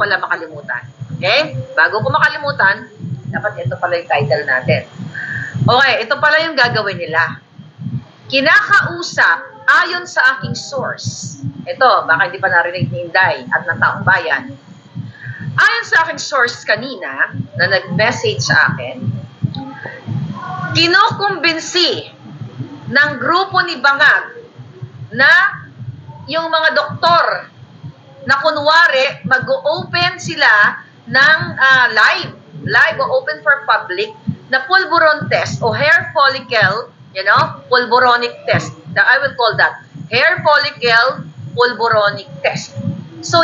pala makalimutan. Okay? Bago ko makalimutan, dapat ito pala yung title natin. Okay, ito pala yung gagawin nila. Kinakausap ayon sa aking source. Ito, baka hindi pa narinig ni Inday at ng taong bayan. Ayon sa aking source kanina, na nag-message sa akin, kinukumbinsi ng grupo ni Bangag na yung mga doktor na kunwari mag-open sila ng live o open for public na pulburon test o hair follicle, pulboronic test. I will call that hair follicle pulboronic test. So,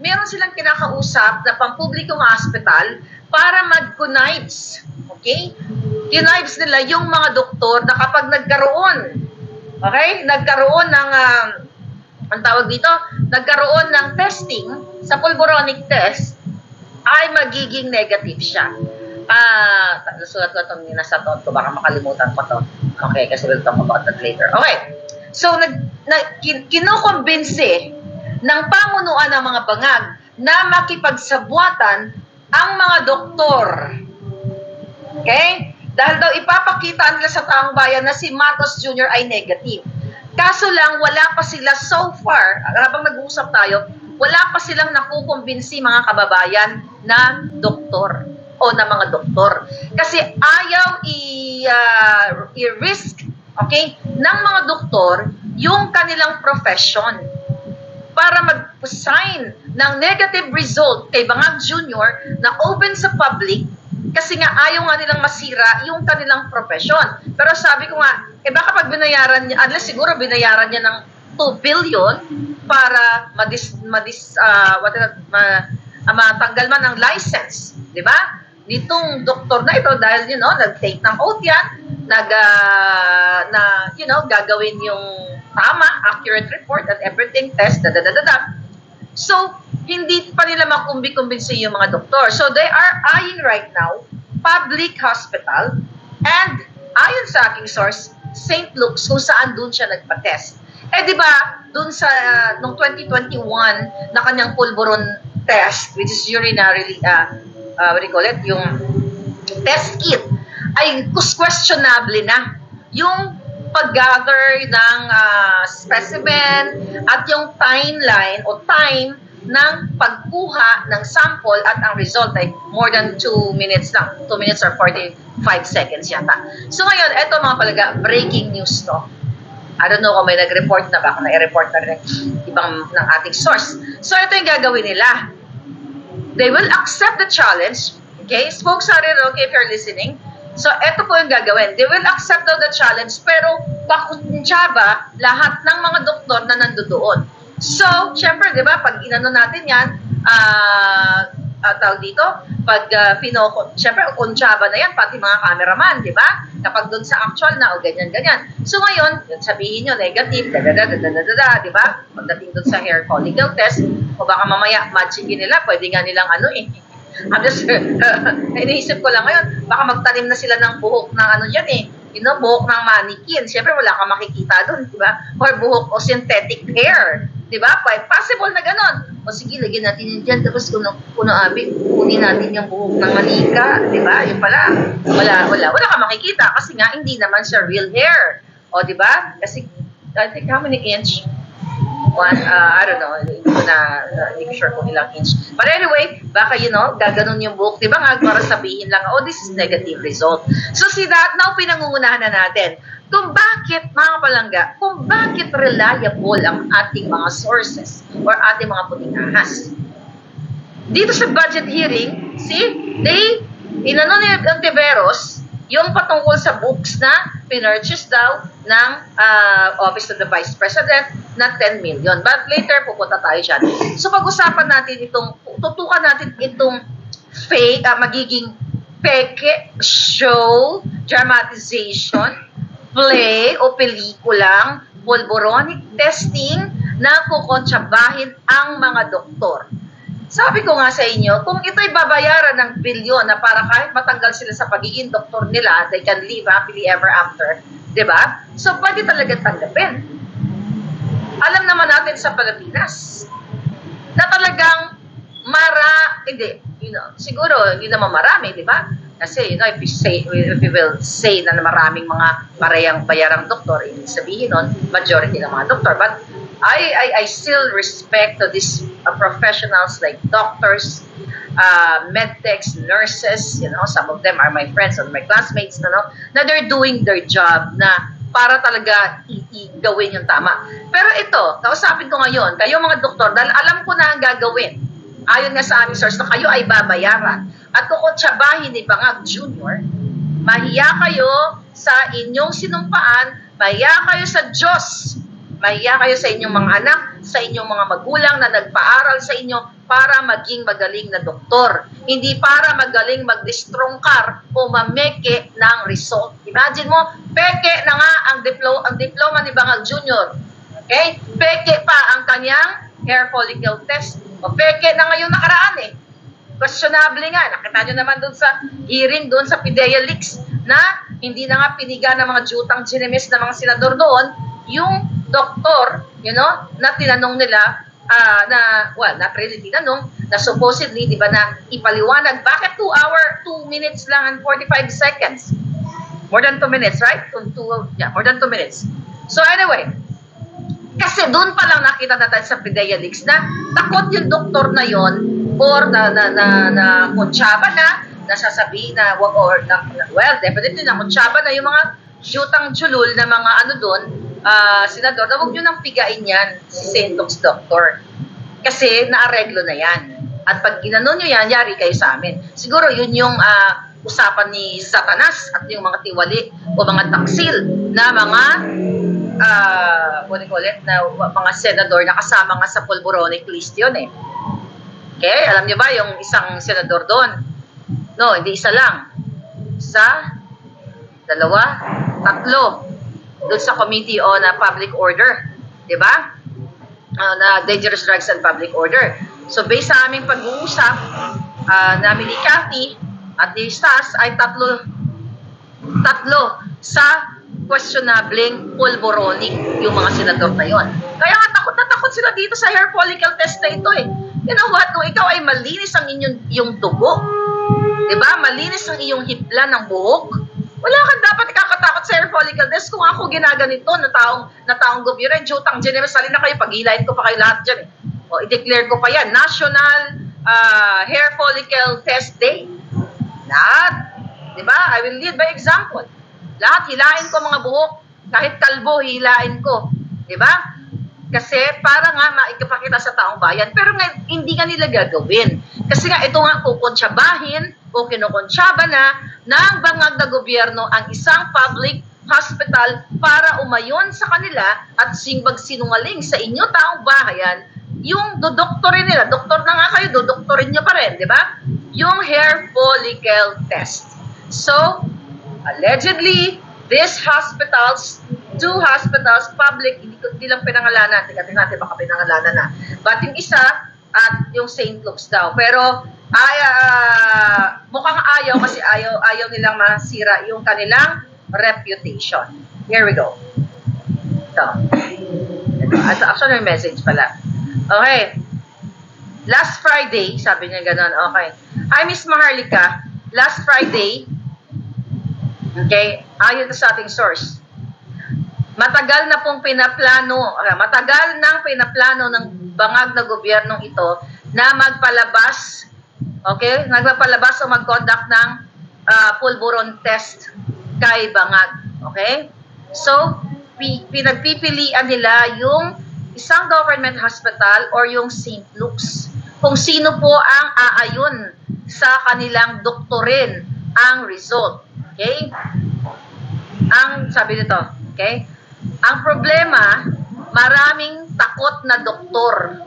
meron silang kinakausap na pampublikong hospital para mag-connives. Okay? Connives nila yung mga doktor na kapag nagkaroon ng ang tawag dito, nagkaroon ng testing sa pulboronic test, ay magiging negative siya. Sulat ko itong nasa thought ko, baka makalimutan ko to. Okay, kasi we'll talk about that later. Okay, so kinukumbinsi ng pamunuan ng mga Bangag na makipagsabwatan ang mga doktor. Okay? Dahil daw ipapakita nila sa taong bayan na si Matos Jr. ay negative. Kaso lang, wala pa sila so far, habang nag-uusap tayo, wala pa silang nakukumbinsi mga kababayan na doktor o na mga doktor. Kasi ayaw i-risk, okay, ng mga doktor yung kanilang profession para mag-sign ng negative result kay Bangag Jr. na open sa public kasi nga ayaw nga nilang masira yung kanilang profession. Pero sabi ko nga, baka pag binayaran niya, unless siguro binayaran niya ng 2 billion para matanggal man ang license, di ba? Nitong doktor na ito dahil nag-take ng oath yan, gagawin yung tama, accurate report and everything, test, So, hindi pa nila makumbi-kumbinsi yung mga doktor. So, they are eyeing right now public hospital and ayon sa aking source, St. Luke's kung saan doon siya nagpa-test. Di ba, doon sa noong 2021 na kanyang pulburon test, which is urinary, what do you call it, yung test kit, ay questionable na yung pag-gather ng specimen at yung timeline o time ng pagkuha ng sample at ang result ay more than 2 minutes lang. 2 minutes or 45 seconds yata. So ngayon, eto mga palaga, breaking news to. I don't know kung may nag-report na, baka na-report na rin ibang ng ating source. So ito yung gagawin nila. They will accept the challenge. Okay? Spokes are in, okay, if you're listening. So ito po yung gagawin. They will accept the challenge, pero pakuntsaba lahat ng mga doktor na nandoon. So, syempre, di ba, pag inano natin yan, tawag dito, pag syempre, kuntsaba na yan, pati mga cameraman, di ba? Kapag doon sa actual na, o ganyan-ganyan. So, ngayon, sabihin nyo, negative, di ba? Pagdating doon sa hair follicle test, o baka mamaya, matchingin nila, pwede nga nilang I'm just, iniisip ko lang ngayon, baka magtanim na sila ng buhok ng buhok ng mannequin. Siyempre, wala kang makikita doon, di ba? Or buhok o synthetic hair. Di ba? Possible na ganon. O sige, lagyan natin yun dyan. Tapos kunin natin yung buhok ng manika. Di ba? Yun pala. Wala kang makikita kasi nga hindi naman siya real hair. O di ba? Kasi, I think how many inch? I don't know. Hindi ko sure kung ilang inch. But anyway, baka gaganon yung buhok. Di ba nga, para sabihin lang, this is negative result. So see that, now pinangungunahan na natin kung bakit, mga palangga, kung bakit reliable ang ating mga sources or ating mga puting ahas. Dito sa budget hearing, see, inano ni Ontiveros yung patungkol sa books na pinurchase daw ng Office of the Vice President na 10 million. But later, pupunta tayo dyan. So pag-usapan natin tutukan natin itong fake, magiging peke, show, dramatization, play o pelikulang pulboronic testing na kukontsabahin ang mga doktor. Sabi ko nga sa inyo, kung ito'y babayaran ng bilyon na para kahit matanggal sila sa pagiging doktor nila, they can live happily ever after, di ba? So, pwede talaga tanggapin. Alam naman natin sa Pilipinas na talagang hindi, siguro, hindi naman marami, di ba? Kasi, if you will say na maraming mga parehang bayarang doktor, ibig sabihin nun, majority ng mga doktor. But, I still respect to these professionals like doctors, medtechs, nurses, some of them are my friends and my classmates, na they're doing their job na para talaga gawin yung tama. Pero ito, kausapin ko ngayon, kayo mga doktor, dahil alam ko na ang gagawin. Ayon nga sa aming source na kayo ay babayaran. At kung kutsabahin ni Bangag Jr., mahiya kayo sa inyong sinumpaan, mahiya kayo sa Diyos, mahiya kayo sa inyong mga anak, sa inyong mga magulang na nagpaaral sa inyo para maging magaling na doktor. Hindi para magaling mag-distrongkar o mameke ng result. Imagine mo, peke na nga ang diploma ni Bangag Jr. Okay? Peke pa ang kanyang hair follicle test. O peke na ngayon nakaraan eh. Questionable nga. Nakita nyo naman doon sa hearing, doon sa PIDEA Leaks, na hindi na nga piniga ng mga jutang ginimis ng mga senador doon, yung doktor, na tinanong nila, not really tinanong, na supposedly, di ba, na ipaliwanag, bakit 2 minutes lang and 45 seconds? More than 2 minutes, right? More than 2 minutes. So anyway, kasi doon pa lang nakita natin sa PIDEA Leaks na takot yung doktor na yon or na kuntsaba na sasabihin na, definitely na kuntsaba na yung mga jutang julul na mga doon, senador, na huwag nyo nang pigain yan si Sentox Doctor. Kasi naareglo na yan. At pag ginanon nyo yan, yari kayo sa amin. Siguro yun yung usapan ni Satanas at yung mga tiwali o mga taksil na mga mga senador na kasama nga sa pulboronic list yun eh. Okay? Alam nyo ba yung isang senador doon? No, hindi isa lang. Isa, dalawa, tatlo. Doon sa Committee on Public Order. Diba? Na Dangerous Drugs and Public Order. So, based sa aming pag-uusap, namin ni Cathy at ni Stas ay tatlo sa questionabling pulboronic yung mga senador na yon. Kaya nga takot na takot sila dito sa hair follicle test na ito eh. You know what? Kung ikaw ay malinis ang iyong dugo, diba? Malinis ang iyong hibla ng buhok, wala kang dapat ikakatakot sa hair follicle test. Kung ako ginaganito na taong gobyerno, jutang general, salin na kayo, paghilain ko pa kayo lahat dyan eh. O, i-declare ko pa yan. National Hair Follicle Test Day. Lahat. Diba? I will lead by example. Lahat, hilain ko mga buhok. Kahit kalbo, hilain ko. Diba? Kasi para nga maikapakita sa taong bayan. Pero nga, hindi nga nila gagawin. Kasi nga, ito nga kukuntsabahin o kinukuntsaba na ng bangag na gobyerno ang isang public hospital para umayon sa kanila at sinungaling sa inyo taong bahayan yung dodoktorin nila. Doktor na nga kayo, dodoktorin nyo pa rin, di ba? Yung hair follicle test. So, allegedly, these hospitals, 2 hospitals, public, hindi lang pinangalanan, tingnan natin baka pinangalanan na. But yung isa, at yung St. Luke's daw. Pero, mukhang ayaw kasi ayaw nilang masira yung kanilang reputation. Here we go. Ito, actually may message pala. Okay. Last Friday, sabi niya ganun, okay. Hi, Miss Maharlika. Last Friday, okay, ayon sa ating source, matagal nang pinaplano ng bangag na gobyernong ito na magpalabas, okay, nagpapalabas o mag-conduct ng pulburon test kay bangag, okay? So, pinagpipilian nila yung isang government hospital or yung St. Luke's. Kung sino po ang aayon sa kanilang doktorin ang result. Okay? Ang sabi nito, okay? Ang problema, maraming takot na doktor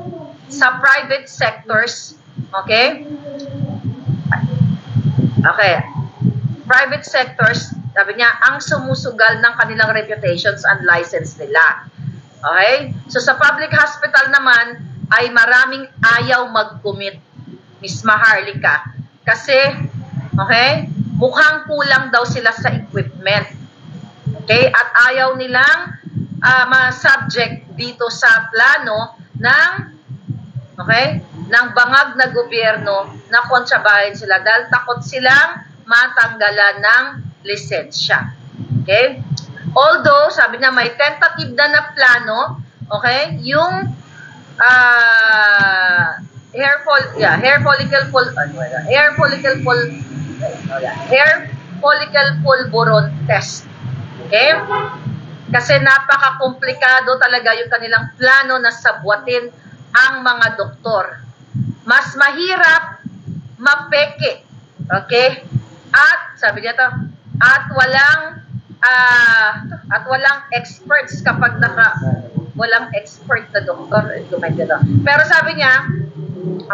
sa private sectors, okay? Okay. Private sectors, sabi niya, ang sumusugal ng kanilang reputations and license nila. Okay? So sa public hospital naman ay maraming ayaw mag-commit, Miss Maharlika. Kasi, okay, mukhang kulang daw sila sa equipment. Okay? At ayaw nilang ma-subject dito sa plano ng, okay, ng bangag na gobyerno na kontsabahin sila dahil takot silang matanggalan ng lisensya. Okay? Although, sabi niya, may tentative na plano, okay, yung hair follicle pulburon test. Okay? Kasi napaka-komplikado talaga yung kanilang plano na sabwatin ang mga doktor. Mas mahirap mapeke. Okay? At sabi niya to, at walang experts kapag walang expert na doktor. Pero sabi niya,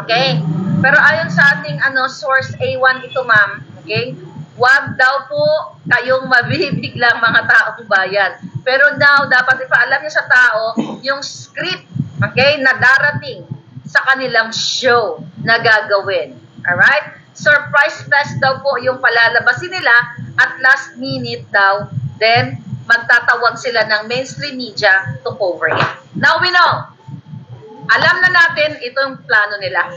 okay, pero ayon sa ating source A1 ito, ma'am, okay, wag daw po kayong mabibiglang mga taong bayan. Pero now, dapat ipaalam niyo sa tao yung script, okay, na darating sa kanilang show na gagawin. Alright? Surprise test daw po yung palalabasin nila at last minute daw, then magtatawag sila ng mainstream media to cover it. Now we know. Alam na natin itong plano nila.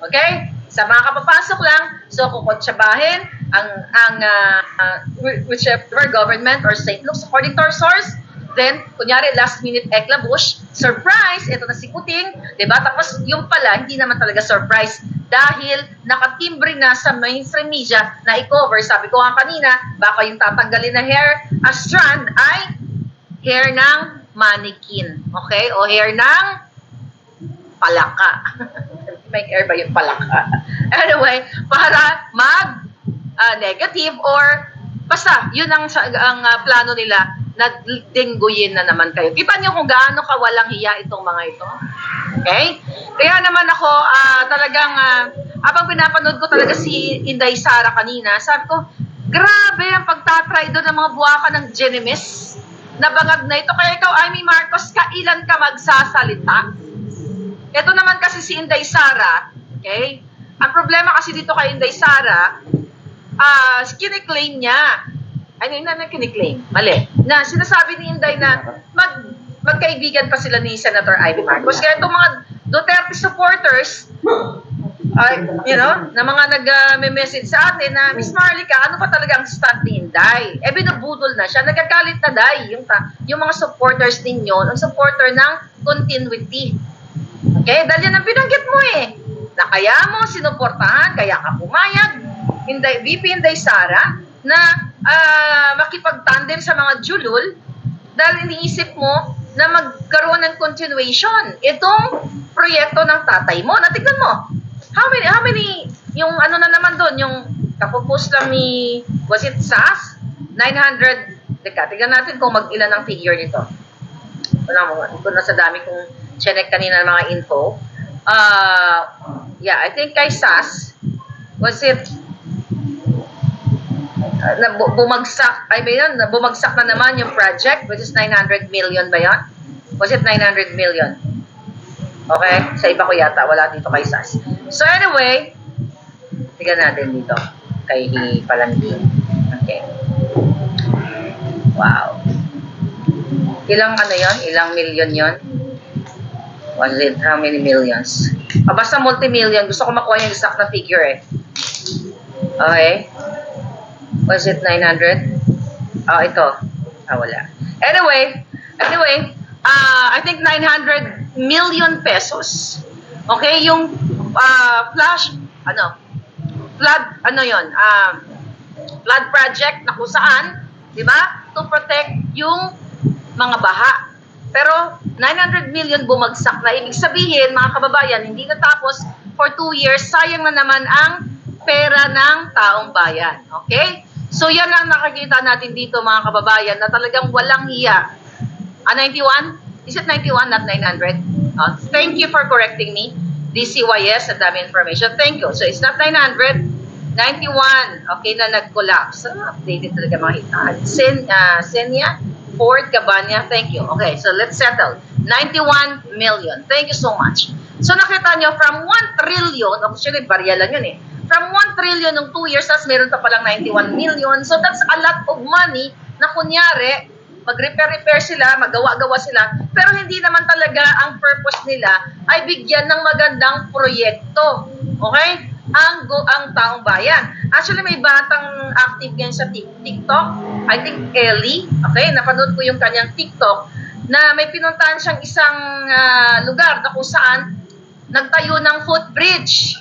Okay? Sa mga kapapasok lang, so kukontsabahin ang whichever government or state looks according to our source. Then, kunyari, last minute eklabush, surprise, ito na si Kuting, diba? Tapos yung pala, hindi naman talaga surprise dahil nakatimbre na sa mainstream media na i-cover. Sabi ko nga kanina, baka yung tatanggalin na hair, a strand ay hair ng mannequin. Okay? O hair ng palaka. May hair ba yung palaka? Anyway, para negative or basta, yun ang plano nila na dingguyin na naman kayo. Kita niyo kung gaano kawalang hiya itong mga ito. Okay? Kaya naman ako talagang habang pinapanood ko talaga si Inday Sara kanina, sabi ko, grabe ang pagtatry doon ng mga buwaka ng Genemis na bangag na ito. Kaya ikaw, Amy Marcos, kailan ka magsasalita? Ito naman kasi si Inday Sara, okay? Ang problema kasi dito kay Inday Sara, kiniklaim niya. Ano yun na kiniklaim? Mali. Na sinasabi ni Inday na magkaibigan pa sila ni Senator Ivy Marcos. Kaya itong mga Duterte supporters, na mga nag-message sa atin na, Miss Marlica, ano pa talaga ang stand ni Inday? Binabudol na siya. Nagagalit na Day. Yung mga supporters ninyo, ang supporter ng continuity. Okay? Dahil yan ang binanggit mo na kaya mo sinuportahan, kaya ka pumayag, VP Inday Sara, na makipag-tandem sa mga julul dahil iniisip mo na magkaroon ng continuation itong proyekto ng tatay mo. Natignan mo. How many, yung na naman doon, yung kapupos lang ni, was it SAS? 900, tignan natin kung mag-ilan ang figure nito. Ito na sa dami kong chinek kanina ng mga info. I think kay SAS, was it bumagsak na naman yung project, which is 900 million ba yan? Was it 900 million? Okay? Sa iba ko yata, wala dito kay SAS. So anyway, tignan natin dito kay Palangin. Okay. Wow. Ilang yon? Ilang million yon? Was it how many millions? Basta multi-million. Gusto ko makuha yung exact na figure Okay. Was it 900? Ito. Wala. Anyway, I think 900 million pesos. Okay, yung flood project na kung saan, di ba, to protect yung mga baha. Pero 900 million bumagsak na. Ibig sabihin, mga kababayan, hindi natapos for 2 years. Sayang na naman ang pera ng taong bayan. Okay? So yan ang nakikita natin dito, mga kababayan, na talagang walang hiya. 91? Is it 91, not 900? Thank you for correcting me. DCYS, ang dami information. Thank you. So it's not 900, 91. Okay na nag-collapse. Updated talaga mga hitaan. Senya, Ford, Cabana, thank you. Okay, so let's settle. 91 million. Thank you so much. So nakita nyo, from 1 trillion, actually, barya lang yun From 1 trillion ng 2 years, tas meron pa palang 91 million. So that's a lot of money na kunyari, mag-repair sila, magawa-gawa sila, pero hindi naman talaga ang purpose nila ay bigyan ng magandang proyekto. Okay? Ang taong bayan. Actually, may batang active ngayon sa TikTok. I think Ellie. Okay? Napanood ko yung kanyang TikTok na may pinuntahan siyang isang lugar na kung saan nagtayo ng footbridge.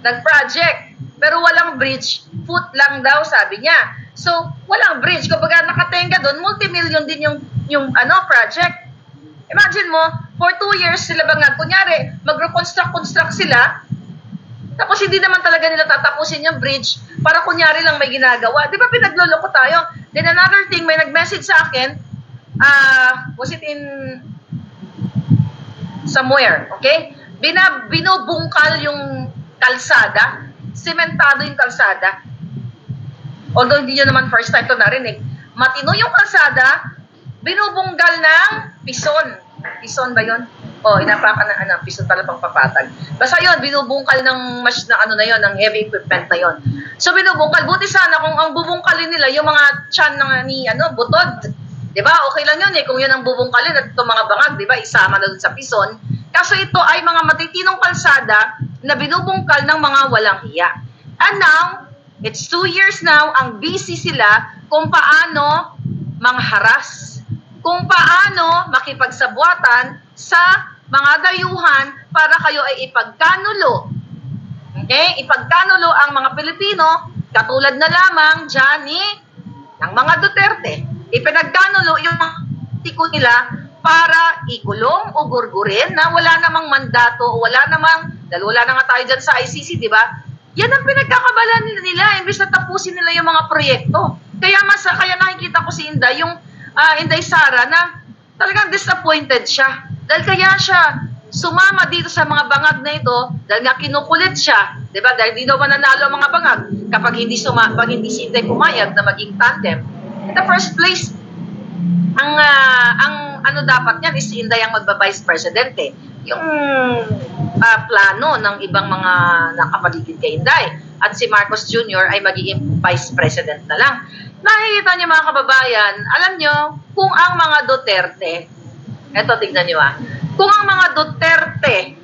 Nag-project. Pero walang bridge. Foot lang daw, sabi niya. So, walang bridge. Kapag nakatenga doon, multi-million din yung project. Imagine mo, for 2 years sila bangag. Kunyari, mag-reconstruct sila, tapos hindi naman talaga nila tatapusin yung bridge para kunyari lang may ginagawa. Di ba pinagloloko tayo? Then another thing, may nag-message sa akin, was it in somewhere, okay? Binubungkal yung kalsada, sementado yung kalsada. Although hindi nyo naman first time to narinig. Matino yung kalsada, binubunggal ng pison. Pison ba yun? Inapakan na pison pala pang papatag. Basta yun, binubungkal ng na yun, ng heavy equipment na yun. So binubungkal, buti sana kung ang bubungkalin nila yung mga tiyan ni butod. 'Di ba? Okay lang yun kung yun ang bubungkalin at itong mga bangag, 'di ba? Isama na dun sa pison. Kaso ito ay mga matitinong kalsada na binubungkal ng mga walang hiya. And now, it's 2 years now, ang busy sila kung paano mangharas, kung paano makipagsabwatan sa mga dayuhan para kayo ay ipagkanulo. Okay? Ipagkanulo ang mga Pilipino, katulad na lamang dyan ng mga Duterte. Ipinagkanulo yung mga tiko nila para ikulong o gurgurin na wala namang mandato, dahil wala na nga tayo dyan sa ICC, di ba? Yan ang pinagkakabalan nila, imbis na tapusin nila yung mga proyekto. Kaya nakikita ko si Inday, yung Inday Sara, na talagang disappointed siya. Dahil kaya siya sumama dito sa mga bangag na ito, dahil nga kinukulit siya, di ba? Dahil di daw mananalo ang mga bangag kapag hindi si Inday pumayag na maging tandem. In the first place, ang dapat niyan is si Inday ang magba-vice president Yung plano ng ibang mga nakapaligid kay Inday at si Marcos Jr. ay magiging vice president na lang. Nakikita niyo mga kababayan, alam niyo, kung ang mga Duterte, eto tignan niyo kung ang mga Duterte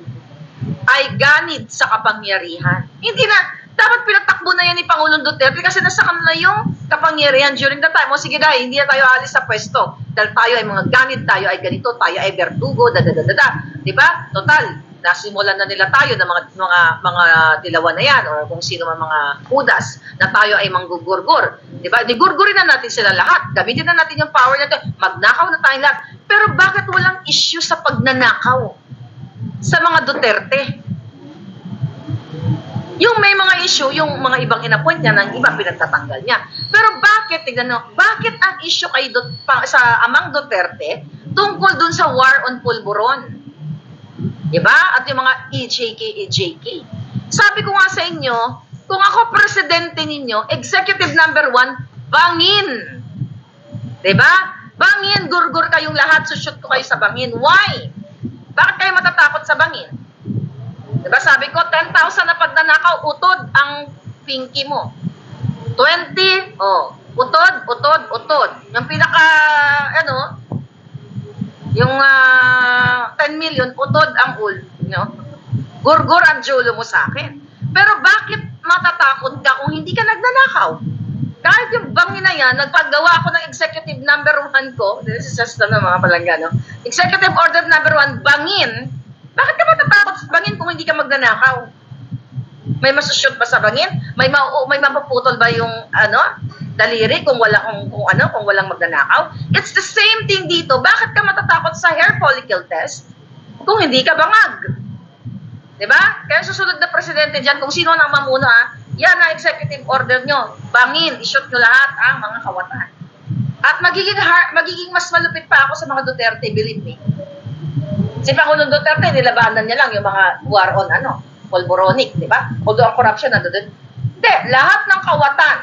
ay ganid sa kapangyarihan, hindi na, dapat pinatakbo na yan ni Pangulong Duterte kasi nasa kanila yung kapangyarihan during the time. Sige dahil, hindi na tayo alis sa pwesto. Dahil tayo ay mga ganid, tayo ay ganito, tayo ay berdugo, Diba? Total, nasimulan na nila tayo ng mga dilawan na yan o kung sino man mga kudas na tayo ay manggugurgur. Diba? Digurgurin na natin sila lahat. Gamitin na natin yung power natin. Magnakaw na tayong lahat. Pero bakit walang issue sa pagnanakaw sa mga Duterte? Yung may mga issue, yung mga ibang inappoint niya, ng iba pinagtatanggal niya. Pero bakit, tignan nyo, bakit ang issue sa amang Duterte tungkol dun sa war on pulburon? Diba? At yung mga EJK. Sabi ko nga sa inyo, kung ako presidente ninyo, executive number 1, bangin. Diba? Bangin, gurgur kayong lahat, sushoot ko kayo sa bangin. Why? Bakit kayo matatakot sa bangin? Diba sabi ko, 10,000 na pagnanakaw, utod ang pinky mo. 20, utod. Yung pinaka, yung 10 million, utod ang gurgur ang julo mo sa akin. Pero bakit matatakot ka kung hindi ka nagnanakaw? Kahit yung bangin na yan, nagpagawa ako ng executive number 1 ko, this is just mga palangga, executive order number 1, bangin. Bakit ka matatakot sa bangin kung hindi ka magnanakaw? May masushoot ba sa bangin? May mapuputol ba yung daliri kung walang magnanakaw? It's the same thing dito. Bakit ka matatakot sa hair follicle test kung hindi ka bangag? 'Di ba? Kaya susunod na presidente diyan, kung sino nang mamuna, yan ang executive order nyo. Bangin, i-shoot nyo lahat ang mga kawatan. At magiging mas malupit pa ako sa mga Duterte, believe me. Si Pangulong Duterte, nilabanan niya lang yung mga war on pulboronic, di ba? Although ang corruption nandun. Hindi, lahat ng kawatan,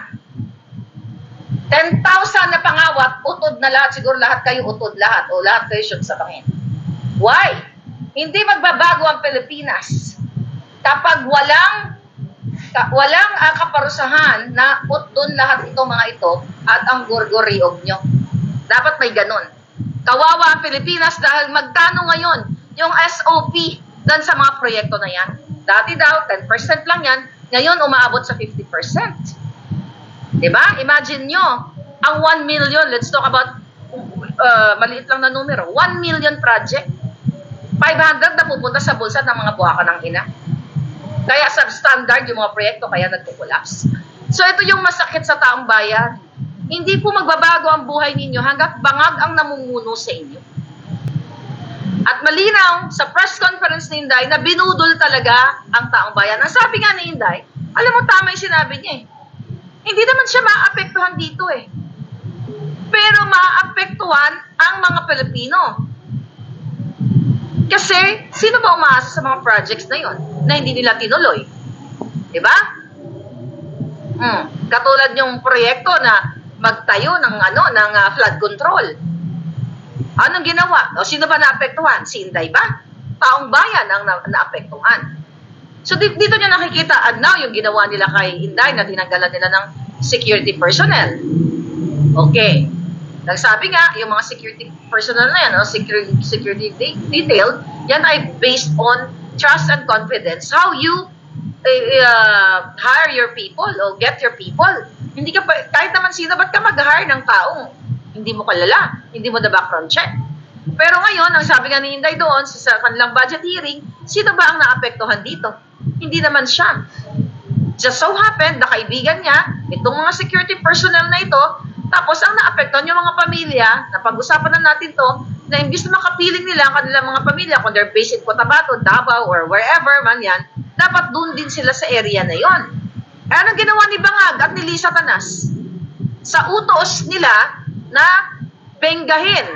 10,000 na pangawat, utod na lahat, siguro lahat kayo utod lahat, o lahat kayo shoot sa bangin. Why? Hindi magbabago ang Pilipinas kapag walang kaparusahan na utdon lahat itong mga ito at ang gurguriog nyo. Dapat may ganun. Kawawa ang Pilipinas dahil magkano ngayon yung SOP dan sa mga proyekto na yan. Dati daw, 10% lang yan. Ngayon, umaabot sa 50%. Diba? Imagine nyo, ang 1 million, let's talk about, maliit lang na numero, 1 million project, 500 na pupunta sa bulsa ng mga buwaka ng ina. Kaya substandard yung mga proyekto, kaya nagpo-collapse. So ito yung masakit sa taong bayan. Hindi po magbabago ang buhay ninyo hanggat bangag ang namumuno sa inyo. At malinaw sa press conference ni Inday na binudol talaga ang taong bayan. Ang sabi nga ni Inday, alam mo tama yung sinabi niya eh. Hindi naman siya maapektuhan dito eh. Pero maapektuhan ang mga Pilipino. Kasi, sino ba umaasa sa mga projects na yon na hindi nila tinuloy? Diba? Katulad yung proyekto na magtayo ng flood control. Anong ginawa? O sino ba naapektuhan? Si Inday ba? Taong bayan ang naapektuhan. So dito niyo nakikita now yung ginawa nila kay Inday na tinanggalan nila ng security personnel. Okay. Nagsabi nga, yung mga security personnel na yan, security detail, yan ay based on trust and confidence. How you hire your people o get your people. Hindi ka, kahit naman sino, ba't ka mag-hire ng taong hindi mo kalala, hindi mo na background check. Pero ngayon, ang sabi nga ni Inday doon sa kanilang budget hearing, sino ba ang naapektuhan dito? Hindi naman siya. Just so happened, na kaibigan niya, itong mga security personnel na ito, tapos ang naapektuhan yung mga pamilya, na pag-usapan na natin to, na imbis na makapiling nila ang kanilang mga pamilya, kung they're based in Cotabato, Davao, or wherever man yan, dapat doon din sila sa area na yon. Eh, anong ginawa ni Bangag at ni Lisa Tanas? Sa utos nila na benggahin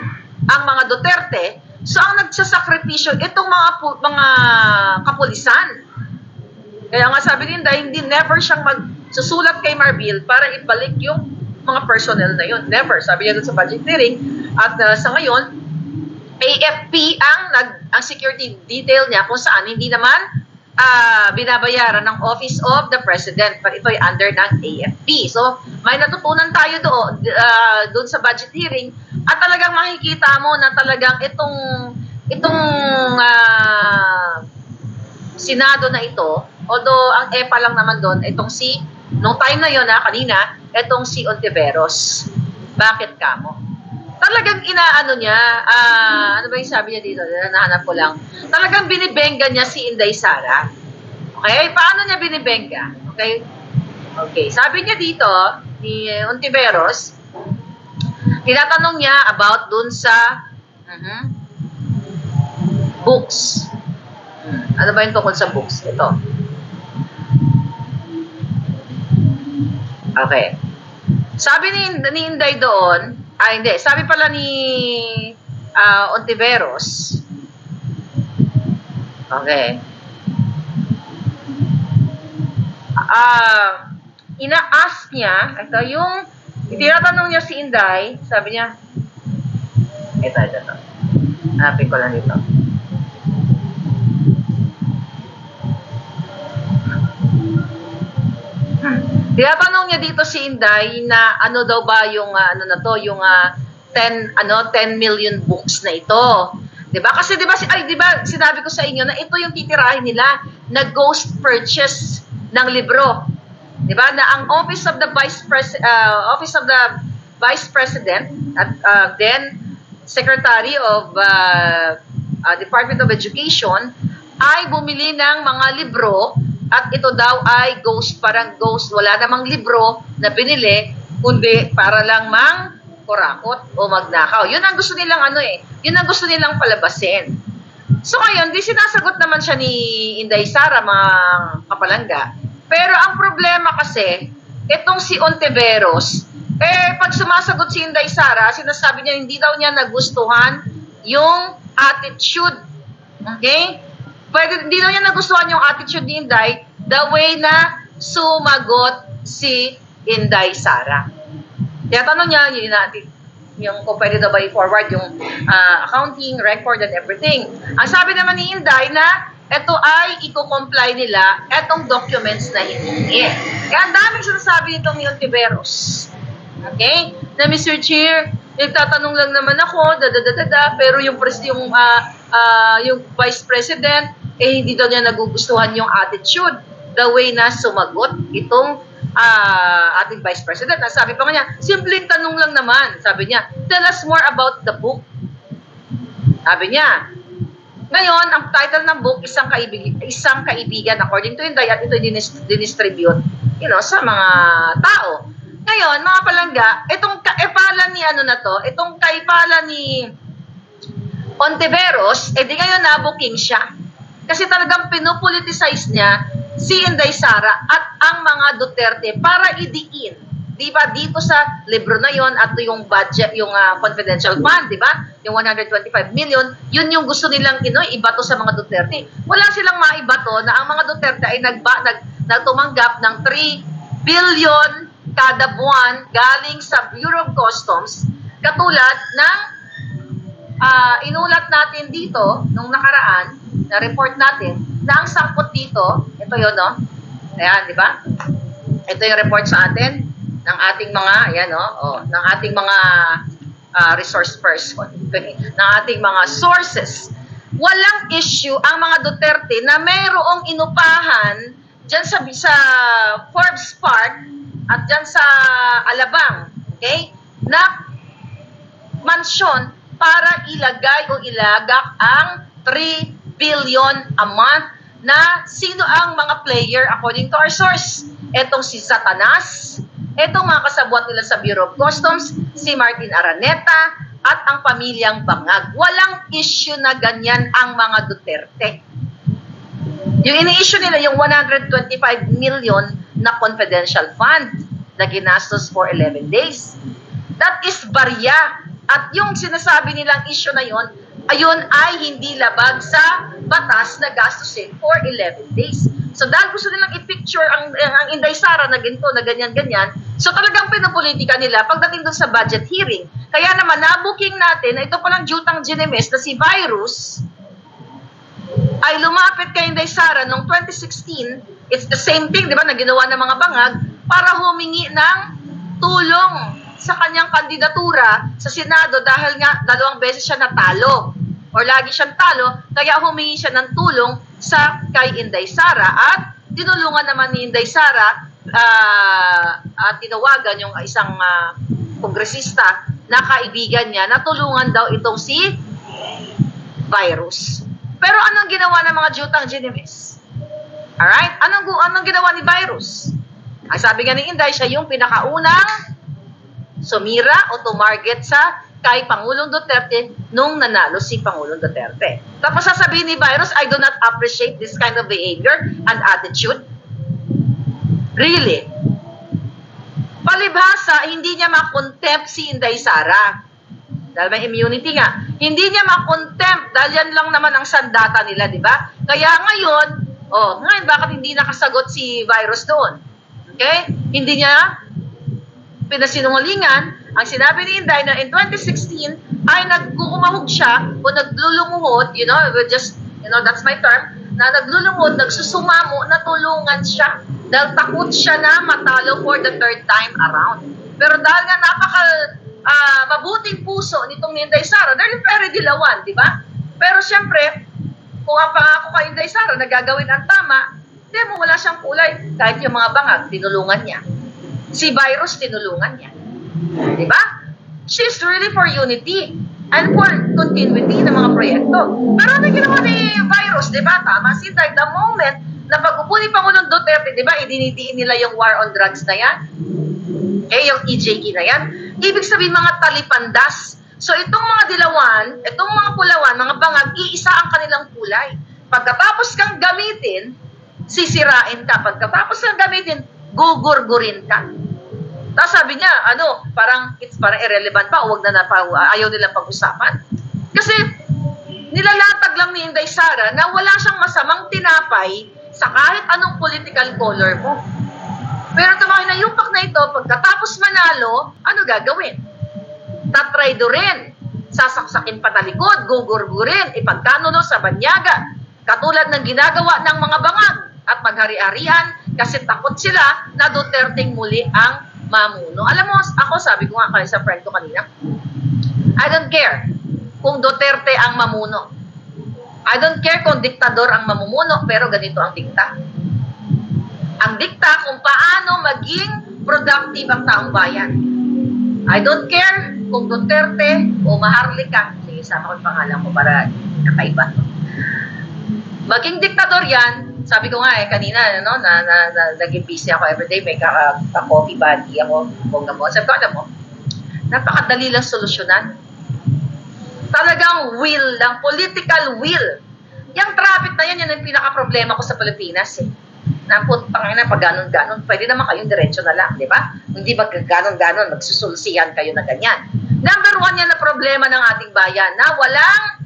ang mga Duterte, so ang nagsasakripisyo itong mga kapulisan. Kaya nga sabi nila, hindi never siyang magsusulat kay Marbil para ibalik yung mga personnel na yun. Never. Sabi niya doon sa budget hearing. At sa ngayon, AFP ang security detail niya kung saan hindi naman binabayaran ng Office of the President, but ito ay under ng AFP. So, may natutunan tayo doon sa budget hearing at talagang makikita mo na talagang itong Senado na ito, although ang EPA lang naman doon, nung time na yun kanina, itong si Ontiveros. Bakit ka mo? Talagang inaano niya, ano ba yung sabi niya dito? Nahanap ko lang. Talagang binibengga niya si Inday Sara. Okay? Paano niya binibengga? Okay? Okay. Sabi niya dito, ni Ontiveros, tinatanong niya about dun sa books. Ano ba yung tungkol sa books? Ito. Okay. Sabi ni Inday doon, hindi. Sabi pala ni Ontiveros. Okay. Ina-ask niya, ito yung, tinatanong niya si Inday, sabi niya, ito. Hanapin ko lang dito. Tinatanong niya dito si Inday na ano daw ba yung 10 million books na ito. 'Di ba? Kasi 'di ba sinabi ko sa inyo na ito yung titirahin nila na ghost purchase ng libro. 'Di ba? Na ang Office of the Vice President at then Secretary of Department of Education ay bumili ng mga libro. At ito daw ay parang ghost. Wala namang libro na binili, kundi para lang kurakot o magnakaw. Yun ang gusto nilang yun ang gusto nilang palabasin. So ngayon, di sinasagot naman siya ni Inday Sara, mga kapalangga. Pero ang problema kasi, itong si Ontiveros, pag sumasagot si Inday Sara, sinasabi niya hindi daw niya nagustuhan yung attitude. Okay? Pwede, hindi daw niya nagustuhan yung attitude ni Inday, the way na sumagot si Inday Sara. Kaya tanong niya, yung kung pwede daw ba i-forward yung accounting, record, and everything. Ang sabi naman ni Inday na ito ay i-comply nila etong documents na hiningi. Kaya ang daming sinasabi nitong ni Ontiveros. Okay? Na Mr. Chair, Nagtatanong lang naman ako, pero yung yung Vice President, hindi daw niya nagugustuhan yung attitude, the way na sumagot itong ating Vice President. Sabi pa niya, simpleng tanong lang naman. Sabi niya, tell us more about the book. Sabi niya, ngayon, ang title ng book, isang kaibigan, according to Inday, at ito dinistribute, sa mga tao. Ngayon, mga palangga, itong kaipalan ni itong kaipalan ni Ontiveros, di ngayon nabuking siya. Kasi talagang pinupoliticize niya si Inday Sara at ang mga Duterte para idiin. Di ba dito sa libro na yon at yung budget, yung confidential fund, di ba? Yung 125 million, yun yung gusto nilang ibato sa mga Duterte. Wala silang maibato na ang mga Duterte ay nagtumanggap ng 3 billion kada buwan galing sa Bureau of Customs, katulad ng inulat natin dito nung nakaraan na report natin na ang sangkot dito, ito yun, no? Ayan, di ba? Ito yung report sa atin ng ating mga, ng ating mga resource person, ng ating mga sources. Walang issue ang mga Duterte na mayroong inupahan dyan sa Forbes Park at dyan sa Alabang, okay, na mansyon para ilagay o ilagak ang 3 billion a month na sino ang mga player according to our source. Etong si Satanas, etong mga kasabwat nila sa Bureau of Customs, si Martin Araneta, at ang pamilyang Bangag. Walang issue na ganyan ang mga Duterte. Yung ini-issue nila yung 125 million na confidential fund na ginastos for 11 days. That is barya. At yung sinasabi nilang issue na yon, ayun ay hindi labag sa batas na gastusin for 11 days. So dahil gusto nilang i-picture ang Inday Sara na ganito, na ganyan-ganyan, so talagang pinapolitika nila pagdating doon sa budget hearing. Kaya naman, nabuking natin na ito palang Jutang Ginemes na si Virus ay lumapit kay Inday Sara noong 2016. It's the same thing, di ba, na ginawa ng mga Bangag para humingi ng tulong sa kanyang kandidatura sa Senado dahil nga 2 beses siya natalo or lagi siyang talo, kaya humingi siya ng tulong kay Inday Sara at tinulungan naman ni Inday Sara at tinawagan yung isang kongresista na kaibigan niya na tulungan daw itong si Virus. Pero anong ginawa ng mga Jutang Ginemes? Alright? Anong ginawa ni Virus? Ang sabi nga ni Inday, siya yung pinakaunang sumira o tumarget kay Pangulong Duterte nung nanalo si Pangulong Duterte. Tapos sasabihin ni Virus, I do not appreciate this kind of behavior and attitude. Really? Palibhasa, hindi niya makontempt si Inday Sara. Dahil may immunity nga. Hindi niya makontempt dahil yan lang naman ang sandata nila, di ba? Kaya ngayon, bakit hindi nakasagot si Virus doon? Okay? Hindi niya pinasinungalingan. Ang sinabi ni Inday na in 2016 ay nagkukumahog siya o naglulumuhod, that's my term, na naglulumuhod, nagsusumamo, natulungan siya dahil takot siya na matalo for the 3rd time around. Pero dahil nga mabuting puso nitong ni Inday Sara, they're very dilawan, di ba? Pero siyempre, kung ang pangako kay Inday Sara na gagawin ang tama, wala siyang kulay. Kahit yung mga Bangag, tinulungan niya. Si Virus, tinulungan niya. Diba? She's really for unity and for continuity ng mga proyekto. Pero ano ginawa ni Virus, diba? Tama si Inday, the moment na pag-upo ni Pangulong Duterte, diba, idinidiin nila yung war on drugs na yan? Yung EJK na yan? Ibig sabihin mga talipandas. So itong mga dilawan, itong mga pulawan, mga Bangag, iisa ang kanilang kulay. Pagkatapos kang gamitin, sisirain ka. Pagkatapos kang gamitin, gugurgurin ka. Tapos sabi niya, it's parang irrelevant pa, ayaw nilang pag-usapan. Kasi nilalatag lang ni Inday Sara na wala siyang masamang tinapay sa kahit anong political color mo. Pero tumahin na yung pak na ito, pagkatapos manalo, ano gagawin? Tatraydorin, sasaksakin patalikod, gugurgurin, ipagkanuno sa banyaga, katulad ng ginagawa ng mga Bangag at maghari-harian kasi takot sila na Duterteng muli ang mamuno. Alam mo, ako sabi ko nga sa friend ko kanina, I don't care kung Duterte ang mamuno. I don't care kung diktador ang mamumuno, pero ganito ang dikta. Ang dikta kung paano maging productive ang taong bayan. I don't care kung Duterte o Maharlika. Sige, sama ko yung pangalan ko para nakaiba. Maging diktador yan, sabi ko nga kanina, no, naging busy ako everyday, may ka-coffee buddy ako, bongga mo. Sabi ko, alam mo, napakadali lang solusyonan. Talagang will lang, political will. Yung traffic na yan ang pinaka-problema ko sa Pilipinas eh. Napuntang na pag ganon-ganon, pwede naman kayong diretso na lang, di ba? Hindi ba ganon-ganon, magsusulsihan kayo na ganyan. Number one yan na problema ng ating bayan, na walang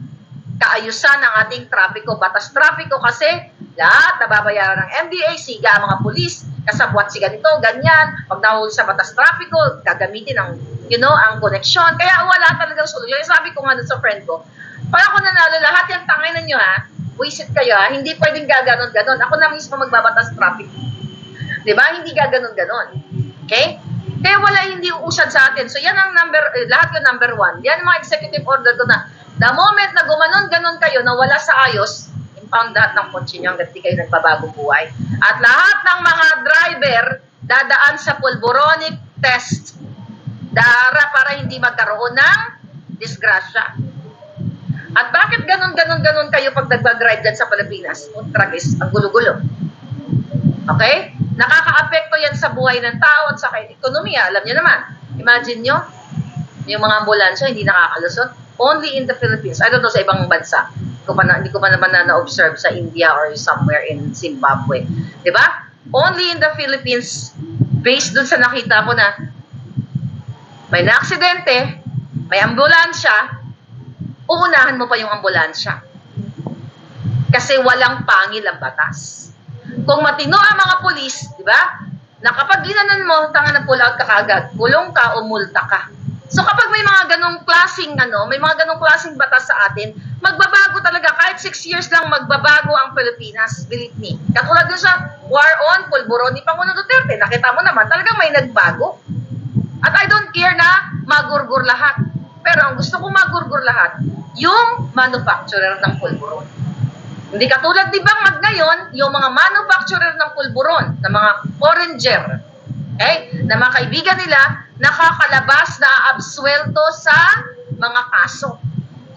kaayusan ng ating trapiko, batas trapiko kasi lahat nababayaran ng MDA, siga ang mga pulis, kasabwat si ganito, ganyan, pag nahuli sa batas trapiko, gagamitin ang, ang koneksyon, kaya wala talagang solusyon. Sabi ko nga sa friend ko, para ako nanalo lahat yung tanginan nyo ha, wisit kayo ha, hindi pwedeng gaganon-ganon. Ako na mismo magbabatas traffic. Diba? Hindi gaganon-ganon. Okay? Kaya wala hindi uusad sa atin. So yan ang lahat yung number one. Yan ang mga executive order ko na the moment na gumanon-ganon kayo na wala sa ayos, impound lahat ng kotse nyo hanggang di kayo nagbabago buhay. At lahat ng mga driver dadaan sa pulboronic test para hindi magkaroon ng disgrasya. At bakit ganon kayo pag nag-drive dyan sa Pilipinas? Tragis, ang gulo-gulo. Okay? Nakaka-apekto yan sa buhay ng tao at sa ekonomiya. Alam niyo naman. Imagine nyo, yung mga ambulansya hindi nakakalusot. Only in the Philippines. I don't know sa ibang bansa. Hindi ko pa naman na-observe sa India or somewhere in Zimbabwe. Diba? Only in the Philippines, based dun sa nakita ko na may na-aksidente, may ambulansya, uunahan mo pa yung ambulansya. Kasi walang pangil ang batas. Kung matino ang mga pulis, di ba? Na kapag ginanon mo, tanga na pull out ka kagad, kulong ka o multa ka. So kapag may mga ganong klaseng may mga ganong klaseng batas sa atin, magbabago talaga. Kahit 6 years lang magbabago ang Pilipinas, believe me. Katulad dun sa war on pulburon ni Pangulong Duterte, nakita mo naman, talagang may nagbago. At I don't care na magurgur lahat. Pero ang gusto ko magurgur lahat, yung manufacturer ng pulburon. Hindi katulad di ba ngayon, yung mga manufacturer ng pulburon, ng mga foreigner, okay, na mga kaibigan nila, nakakalabas na absuelto sa mga kaso.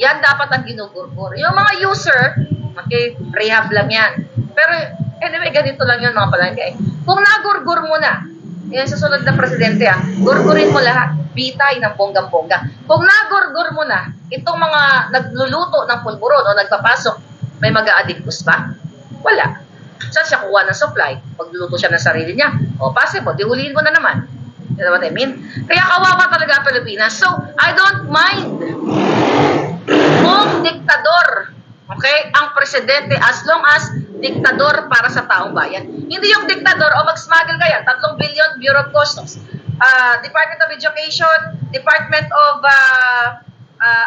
Yan dapat ang ginugurgur. Yung mga user, okay, rehab lang yan. Pero anyway, ganito lang yun mga palangga. Kung nagurgur mo na, yan sa sunod na presidente gurgurin mo lahat. Bitay ng bonggang-bongga. Kung nagurgur mo na, itong mga nagluluto ng pulburon o nagpapasok, may mag-a-addictus ba? Wala. Saan siya kuha ng supply? Pagluluto siya ng sarili niya. O, possible, dihulihin mo na naman. You know what I mean? Kaya kawawa talaga ang Pilipinas. So, I don't mind kung diktador, okay, ang presidente as long as diktador para sa taong bayan. Hindi yung diktador, o mag-smuggle kaya, 3 billion Bureau of Customs, Department of Education, Department of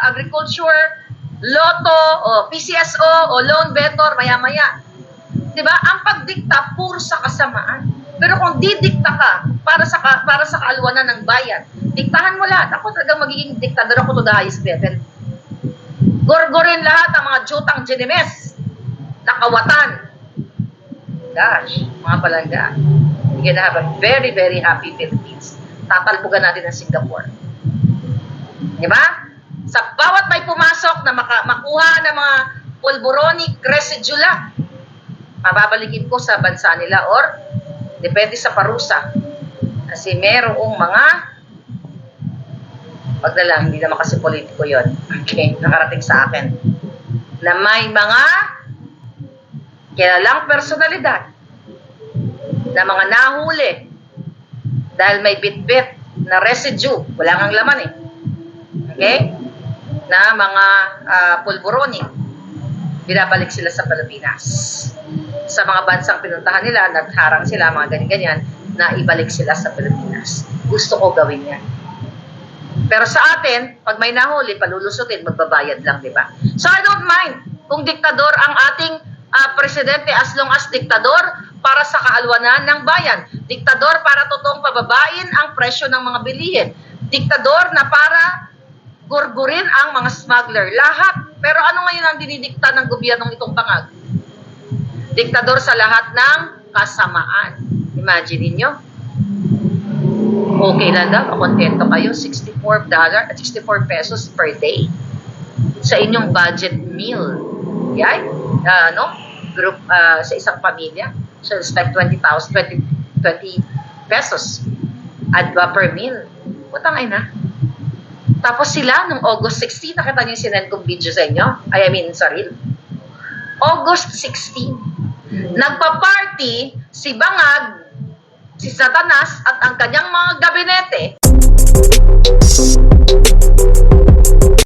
Agriculture, Lotto, o PCSO, o Loan Vetor, maya-maya. Diba? Ang pagdikta, puro sa kasamaan. Pero kung didikta ka para sa kaalwanan ng bayan, diktahan mo lahat. Ako talagang magiging diktador ako to the highest level. Gorgorin lahat ang mga jutang ginimes, nakawatan. Gosh, mga palangga, we're gonna have a very, very happy Philippines. Tatalpugan natin ang Singapore. Diba? Sa bawat may pumasok na makuha ng mga pulboronic residue lang, mababalikin ko sa bansa nila or depende sa parusa. Kasi merong mga wag na lang, hindi naman kasi politiko yon. Okay, nakarating sa akin na may mga kilalang personalidad na mga nahuli dahil may bit-bit na residue, wala ngang laman eh. Okay? Na mga pulboronic, binabalik sila sa Pilipinas. Sa mga bansang pinuntahan nila, nagharang sila, mga ganyan-ganyan, na ibalik sila sa Pilipinas. Gusto ko gawin yan. Pero sa atin, pag may nahuli, palulusutin, magbabayad lang, di ba? So I don't mind kung diktador ang ating presidente as long as diktador para sa kaalwanan ng bayan. Diktador para totoong pababain ang presyo ng mga bilihin. Diktador na para gurgurin ang mga smuggler. Lahat. Pero ano ngayon ang dinidikta ng gobyernong itong bangag? Diktador sa lahat ng kasamaan. Imagine niyo. Okay lang daw, kontento kayo, $64 at 64 pesos per day sa inyong budget meal. Yan, group sa isang pamilya. So, expect 20 pesos at per meal. Putang ina. Tapos sila, nung August 16, nakita niyo yung sinend kong video sa inyo? August 16. Nagpa-party si Bangag, si Satanas at ang kanyang mga gabinete